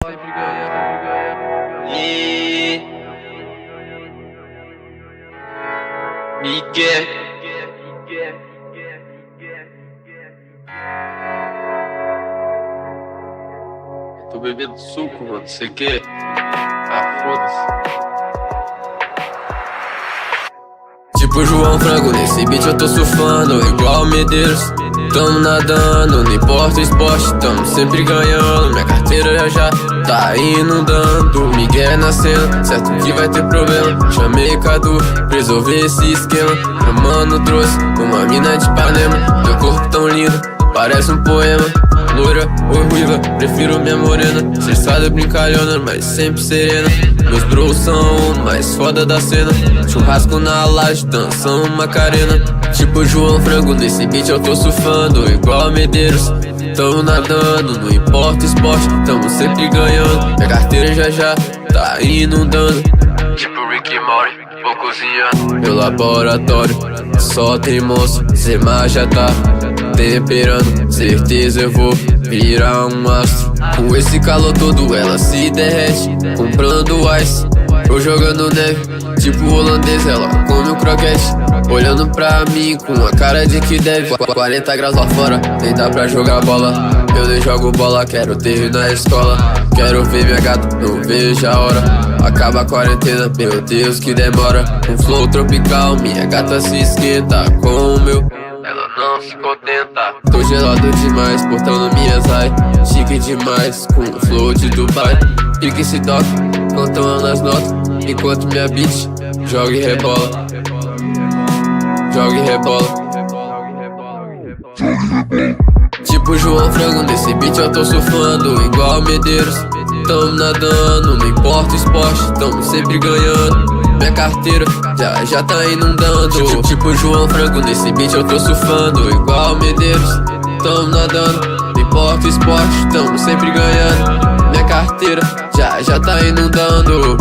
Sempre ganha. E Miguel. Tô bebendo suco, mano. Você quer? Ah, foda-se. Tipo João Frango, nesse beat eu tô surfando igual Medeiros. Tamo nadando, não importa o esporte, tamo sempre ganhando. Minha carteira já tá inundando. Miguel na cena, certo que vai ter problema. Chamei Cadu pra resolver esse esquema. Meu mano trouxe uma mina de Ipanema. Teu corpo tão lindo, parece um poema. Loira ou ruiva, prefiro minha morena. Cessada brincalhona, mas sempre serena. Meus bros são o mais foda da cena. Churrasco na laje, dançando Macarena. Tipo João Frango, nesse beat eu tô surfando igual Medeiros. Tamo nadando, não importa o esporte, tamo sempre ganhando. Minha carteira já tá inundando. Tipo Rick e Morty, vou cozinhando. Meu laboratório só tem monstro. Zema já tá temperando, certeza eu vou virar um astro. Com esse calor todo ela se derrete, comprando ice ou jogando neve. Tipo holandês, ela come o croquete, olhando pra mim com a cara de que deve. 40 graus lá fora, nem dá pra jogar bola. Eu nem jogo bola, quero terminar a escola. Quero ver minha gata, não vejo a hora. Acaba a quarentena, meu Deus que demora. Um flow tropical, minha gata se esquenta com o meu. Ela não se contenta. Tô gelado demais, portando minhas high. Chique demais, com o flow de Dubai. Pique se toca, contando as notas. Enquanto minha bitch joga e rebola. Joga e rebola. Tipo João Frango, nesse beat eu tô surfando igual Medeiros. Tamo nadando, não importa o esporte, tamo sempre ganhando. Minha carteira já tá inundando. Tipo João Frango, nesse beat eu tô surfando igual Medeiros. Tamo nadando, não importa o esporte, tamo sempre ganhando. Minha carteira já tá inundando.